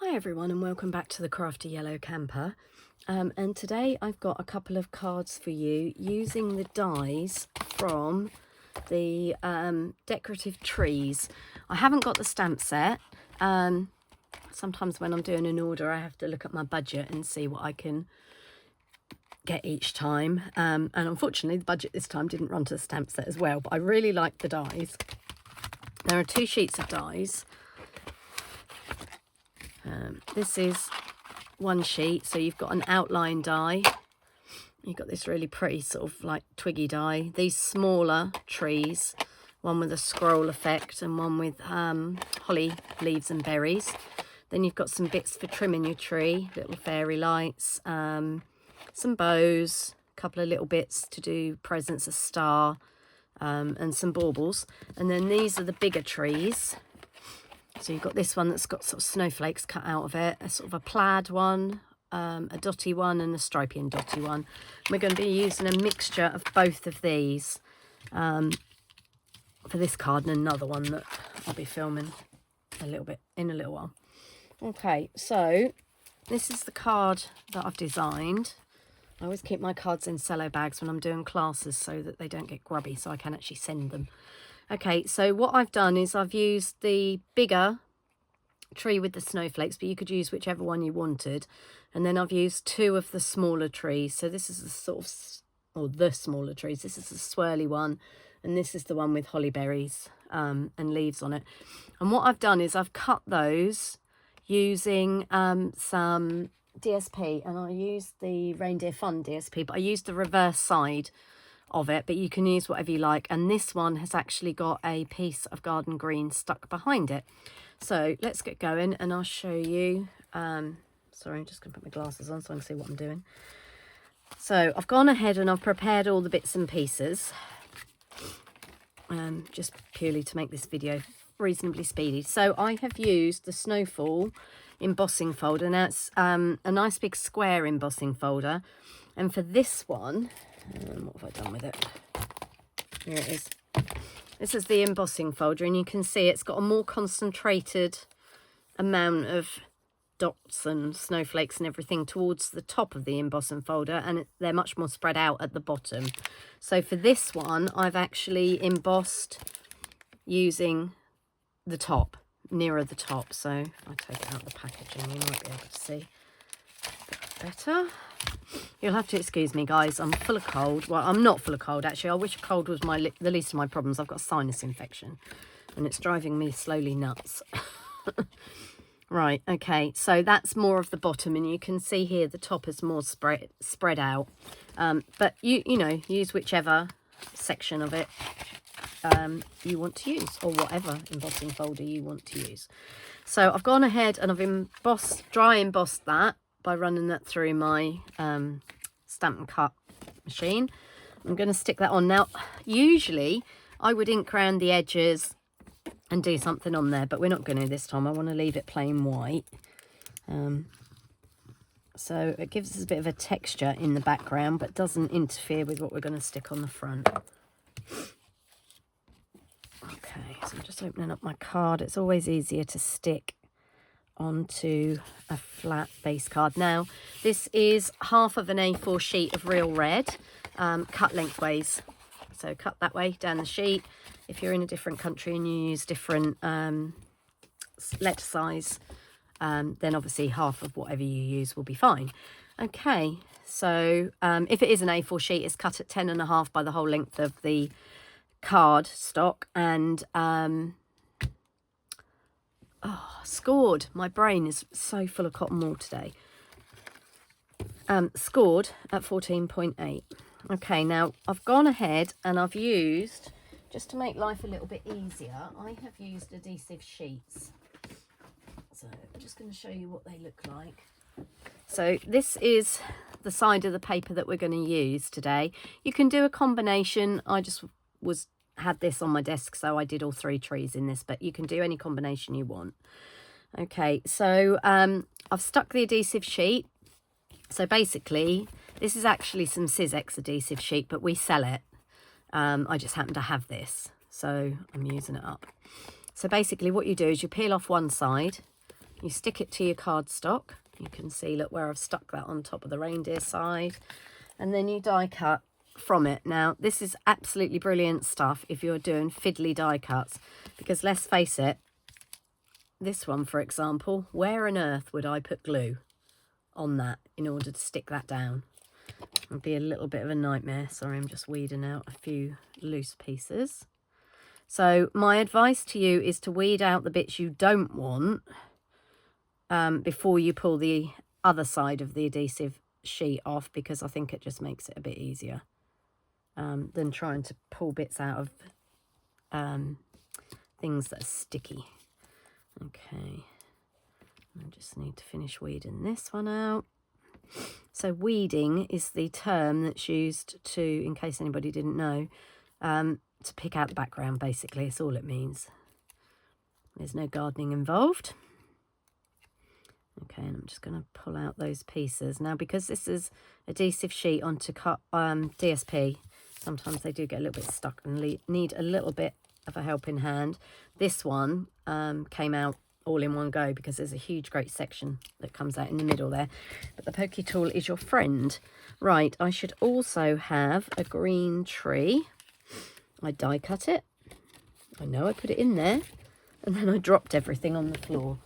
Hi everyone and welcome back to the Crafty Yellow Camper. And today I've got a couple of cards for you using the dies from the decorative trees. I haven't got the stamp set. Sometimes when I'm doing an order I have to look at my budget and see what I can get each time. And unfortunately the budget this time didn't run to the stamp set as well, but I really like the dies. There are 2 sheets of dies. This is one sheet, so you've got an outline die. You've got this really pretty sort of like twiggy die. These smaller trees, one with a scroll effect and one with holly leaves and berries. Then you've got some bits for trimming your tree, little fairy lights, some bows, a couple of little bits to do presents, a star, and some baubles. And then these are the bigger trees. So you've got this one that's got sort of snowflakes cut out of it, a sort of a plaid one, a dotty one and a stripy and dotty one. We're going to be using a mixture of both of these for this card and another one that I'll be filming in a little while. Okay, so this is the card that I've designed. I always keep my cards in cello bags when I'm doing classes so that they don't get grubby, so I can actually send them. Okay, so what I've done is I've used the bigger tree with the snowflakes, but you could use whichever one you wanted. And then I've used 2 of the smaller trees. So this is the sort of, or the smaller trees. This is the swirly one, and this is the one with holly berries and leaves on it. And what I've done is I've cut those using some DSP, and I used the Reindeer Fun DSP, but I used the reverse side of it, but you can use whatever you like. And this one has actually got a piece of garden green stuck behind it. So let's get going and I'll show you. Sorry, I'm just gonna put my glasses on so I can see what I'm doing. So I've gone ahead and I've prepared all the bits and pieces, just purely to make this video reasonably speedy. So I have used the Snowfall embossing folder. Now it's a nice big square embossing folder, and for this one, what have I done with it? Here it is. This is the embossing folder, and you can see it's got a more concentrated amount of dots and snowflakes and everything towards the top of the embossing folder, and they're much more spread out at the bottom. So for this one, I've actually embossed using the top, nearer the top. So if I take it out of the packaging, you might be able to see a bit better. You'll have to excuse me, guys. I'm full of cold. Well, I'm not full of cold, actually. I wish a cold was the least of my problems. I've got a sinus infection, and it's driving me slowly nuts. Right, okay. So that's more of the bottom, and you can see here the top is more spread out. But you know, use whichever section of it you want to use, or whatever embossing folder you want to use. So I've gone ahead and I've dry embossed that by running that through my Stampin' Cut machine. I'm going to stick that on. Now, usually I would ink around the edges and do something on there, but we're not going to this time. I want to leave it plain white. So it gives us a bit of a texture in the background, but doesn't interfere with what we're going to stick on the front. Okay, so I'm just opening up my card. It's always easier to stick onto a flat base card. Now, this is half of an A4 sheet of real red, cut lengthways. So cut that way down the sheet. If you're in a different country and you use different letter size, then obviously half of whatever you use will be fine. Okay, so if it is an A4 sheet, it's cut at 10.5 by the whole length of the card stock. And scored. My brain is so full of cotton wool today. Scored at 14.8. Okay, now I've gone ahead and I've used, just to make life a little bit easier, I have used adhesive sheets. So I'm just going to show you what they look like. So this is the side of the paper that we're going to use today. You can do a combination. I just had this on my desk, so I did all 3 trees in this, but you can do any combination you want. Okay, so I've stuck the adhesive sheet. So basically, this is actually some Sizzix adhesive sheet, but we sell it. I just happen to have this, so I'm using it up. So basically what you do is you peel off one side, you stick it to your cardstock. You can see, look, where I've stuck that on top of the reindeer side. And then you die cut from it. Now, this is absolutely brilliant stuff if you're doing fiddly die cuts, because let's face it, this one, for example, where on earth would I put glue on that in order to stick that down? It would be a little bit of a nightmare. Sorry, I'm just weeding out a few loose pieces. So my advice to you is to weed out the bits you don't want before you pull the other side of the adhesive sheet off, because I think it just makes it a bit easier than trying to pull bits out of things that are sticky. Okay, I just need to finish weeding this one out. So weeding is the term that's used to, in case anybody didn't know, to pick out the background, basically. It's all it means. There's no gardening involved. Okay, and I'm just going to pull out those pieces. Now, because this is adhesive sheet onto DSP, sometimes they do get a little bit stuck and need a little bit of a helping hand. This one came out all in one go because there's a huge great section that comes out in the middle there. But the pokey tool is your friend. Right, I should also have a green tree. I die cut it. I know I put it in there, and then I dropped everything on the floor.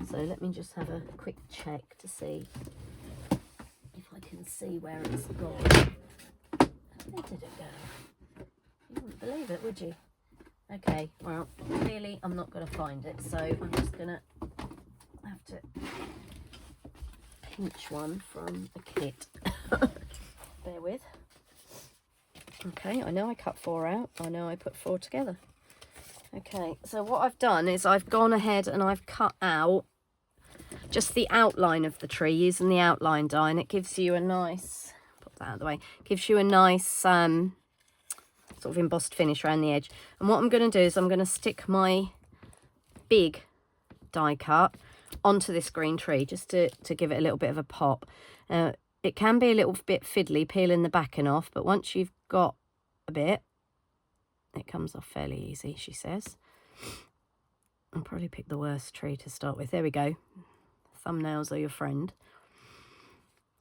So let me just have a quick check to see if I can see where it's gone. Where did it go? You wouldn't believe it, would you? Okay, well, clearly I'm not going to find it, so I'm just going to have to pinch one from a kit. Bear with. Okay, I know I cut 4 out. I know I put 4 together. Okay, so what I've done is I've gone ahead and I've cut out just the outline of the tree using the outline die, and it gives you a nice, put that out of the way, gives you a nice sort of embossed finish around the edge. And what I'm going to do is I'm going to stick my big die cut onto this green tree just to give it a little bit of a pop. It can be a little bit fiddly peeling the backing off, but once you've got a bit, it comes off fairly easy, she says. I'll probably pick the worst tree to start with. There we go. Thumbnails are your friend.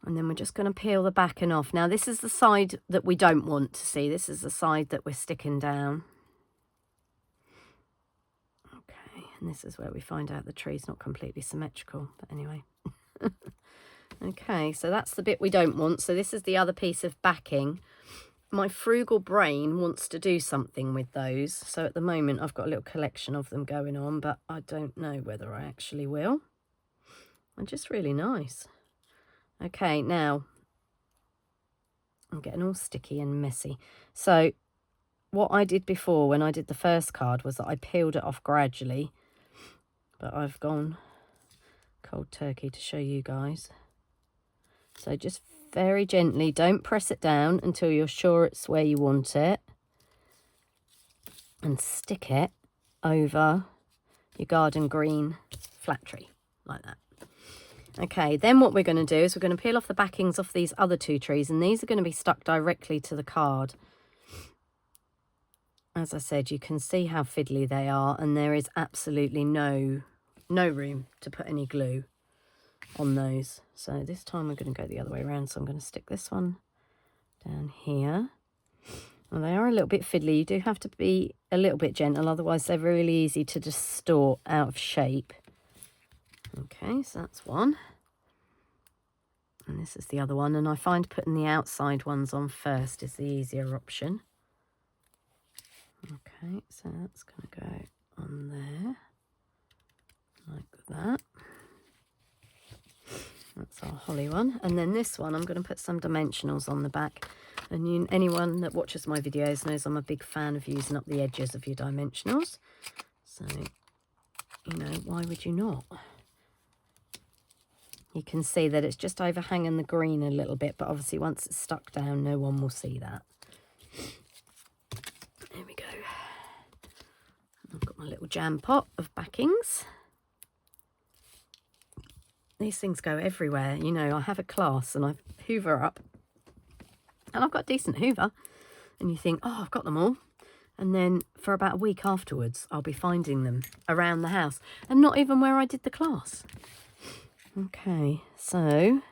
And then we're just going to peel the backing off. Now, this is the side that we don't want to see. This is the side that we're sticking down. Okay, and this is where we find out the tree's not completely symmetrical. But anyway. Okay, so that's the bit we don't want. So this is the other piece of backing. My frugal brain wants to do something with those. So at the moment, I've got a little collection of them going on, but I don't know whether I actually will. They're just really nice. Okay, now I'm getting all sticky and messy. So what I did before when I did the first card was that I peeled it off gradually, but I've gone cold turkey to show you guys. So just very gently, don't press it down until you're sure it's where you want it, and stick it over your garden green flat tree like that. Okay, then what we're going to do is we're going to peel off the backings off these other 2 trees, and these are going to be stuck directly to the card. As I said, you can see how fiddly they are, and there is absolutely no room to put any glue on those. So this time we're going to go the other way around, so I'm going to stick this one down here. Well, they are a little bit fiddly. You do have to be a little bit gentle, otherwise they're really easy to distort out of shape. Okay, so that's one. And this is the other one. And I find putting the outside ones on first is the easier option. Okay, so that's going to go on there. Like that. That's our holly one. And then this one, I'm going to put some dimensionals on the back. And anyone that watches my videos knows I'm a big fan of using up the edges of your dimensionals. So, you know, why would you not? You can see that it's just overhanging the green a little bit, but obviously once it's stuck down, no one will see that. There we go. I've got my little jam pot of backings. These things go everywhere. You know, I have a class and I hoover up. And I've got a decent hoover. And you think, oh, I've got them all. And then for about a week afterwards, I'll be finding them around the house and not even where I did the class. Okay, so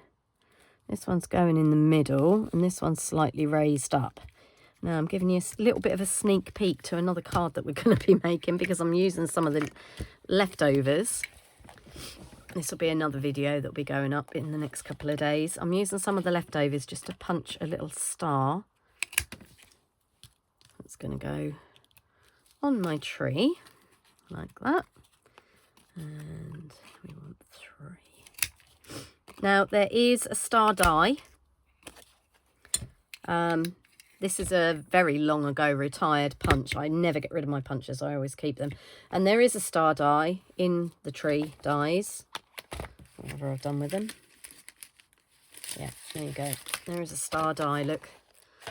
this one's going in the middle and this one's slightly raised up. Now I'm giving you a little bit of a sneak peek to another card that we're going to be making because I'm using some of the leftovers. This will be another video that will be going up in the next couple of days. I'm using some of the leftovers just to punch a little star. It's going to go on my tree like that. And we want 3. Now there is a star die. This is a very long ago retired punch. I never get rid of my punches. I always keep them. And there is a star die in the tree dies. Whatever I've done with them. Yeah, there you go. There is a star die. Look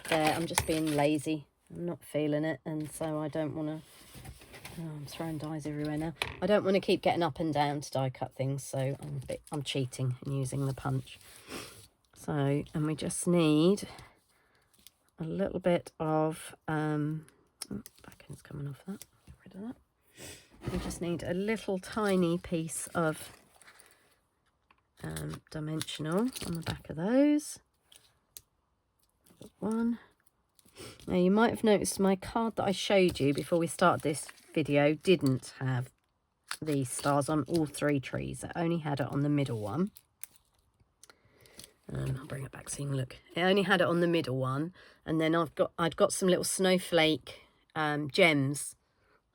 there. I'm just being lazy. I'm not feeling it. And so I don't want to... Oh, I'm throwing dies everywhere now. I don't want to keep getting up and down to die cut things. So I'm cheating and using the punch. So, and we just need... a little bit of, oh, back end's coming off that, get rid of that. We just need a little tiny piece of dimensional on the back of those. One. Now you might have noticed my card that I showed you before we started this video didn't have these stars on all 3 trees. It only had it on the middle one. I'll bring it back so you can look. It only had it on the middle one, and then I'd got some little snowflake gems.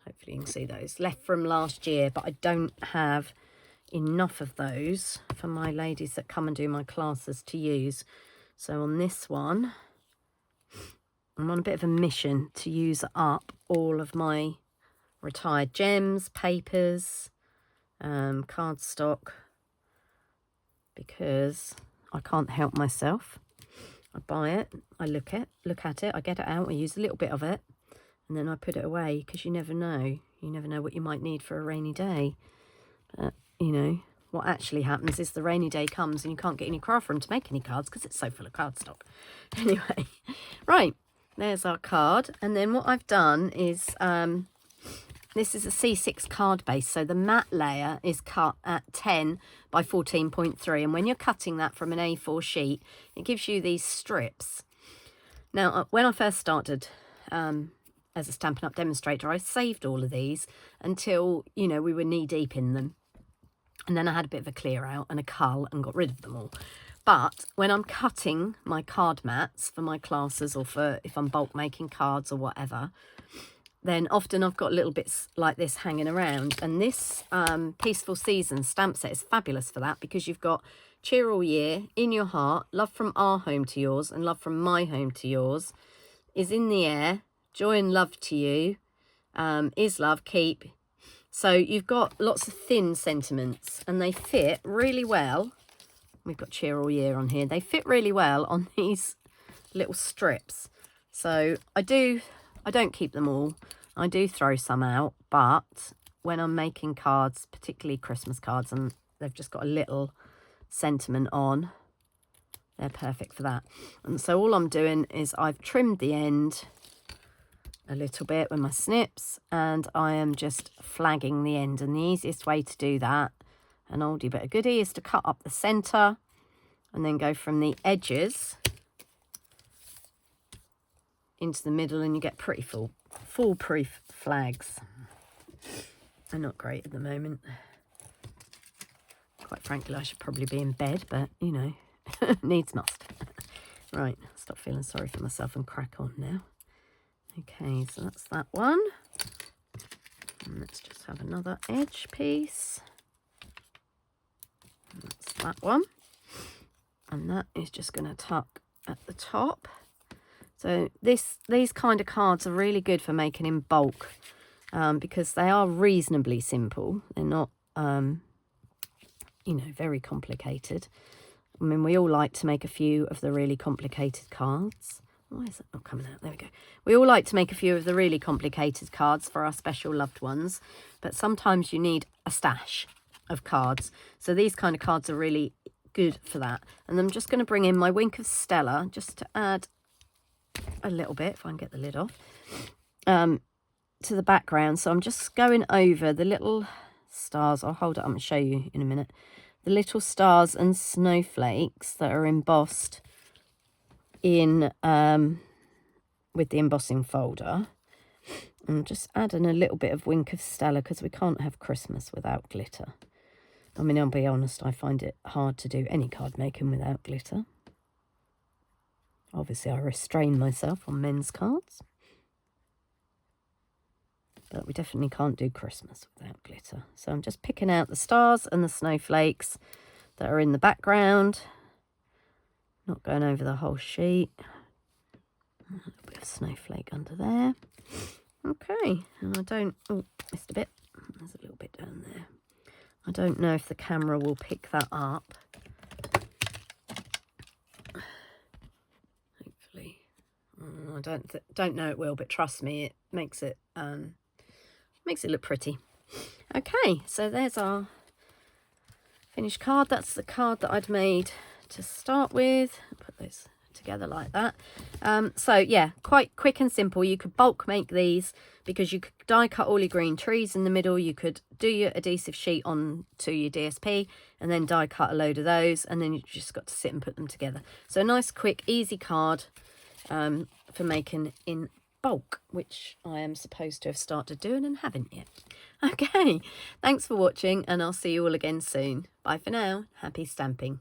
Hopefully you can see those left from last year, but I don't have enough of those for my ladies that come and do my classes to use. So on this one, I'm on a bit of a mission to use up all of my retired gems, papers, cardstock, because I can't help myself. I buy it, I look at it, I get it out, I use a little bit of it, and then I put it away because you never know. You never know what you might need for a rainy day. But, you know, what actually happens is the rainy day comes and you can't get any craft room to make any cards because it's so full of cardstock. Anyway, right, there's our card. And then what I've done is, this is a C6 card base, so the matte layer is cut at 10 by 14.3, and when you're cutting that from an A4 sheet, it gives you these strips. Now, when I first started as a Stampin' Up! Demonstrator, I saved all of these until, you know, we were knee-deep in them. And then I had a bit of a clear out and a cull and got rid of them all. But when I'm cutting my card mats for my classes or for if I'm bulk making cards or whatever, then often I've got little bits like this hanging around. And this Peaceful Season stamp set is fabulous for that because you've got Cheer All Year, In Your Heart, Love from Our Home to Yours, and Love from My Home to Yours, Is in the Air, Joy and Love to You, Is Love, Keep. So you've got lots of thin sentiments and they fit really well. We've got Cheer All Year on here. They fit really well on these little strips. So I don't keep them all. I do throw some out, but when I'm making cards, particularly Christmas cards, and they've just got a little sentiment on, they're perfect for that. And so all I'm doing is I've trimmed the end a little bit with my snips, and I am just flagging the end. And the easiest way to do that, an oldie but a goodie, is to cut up the centre and then go from the edges into the middle, and you get pretty foolproof flags. They're not great at the moment. Quite frankly, I should probably be in bed, but you know, needs must. Right, stop feeling sorry for myself and crack on now. Okay, so that's that one. And let's just have another edge piece. And that's that one. And that is just going to tuck at the top. So these kind of cards are really good for making in bulk because they are reasonably simple. They're not, you know, very complicated. I mean, we all like to make a few of the really complicated cards. Why is that not coming out? There we go. We all like to make a few of the really complicated cards for our special loved ones, but sometimes you need a stash of cards. So these kind of cards are really good for that. And I'm just going to bring in my Wink of Stella just to add a little bit, if I can get the lid off. to the background. So I'm just going over the little stars. I'll hold it up and show you in a minute. The little stars and snowflakes that are embossed in with the embossing folder. I'm just adding a little bit of Wink of Stella because we can't have Christmas without glitter. I mean, I'll be honest, I find it hard to do any card making without glitter. Obviously, I restrain myself on men's cards. But we definitely can't do Christmas without glitter. So I'm just picking out the stars and the snowflakes that are in the background. Not going over the whole sheet. A little bit of snowflake under there. Okay, and I don't... Oh, missed a bit. There's a little bit down there. I don't know if the camera will pick that up. Hopefully. I don't know it will, but trust me, it makes it look pretty. Okay, so there's our finished card. That's the card that I'd made to start with. Put those together like that. So yeah, quite quick and simple. You could bulk make these because you could die cut all your green trees in the middle. You could do your adhesive sheet onto your DSP and then die cut a load of those, and then you just got to sit and put them together. So a nice, quick, easy card for making in bulk, which I am supposed to have started doing and haven't yet. Okay, thanks for watching, and I'll see you all again soon. Bye for now. Happy stamping.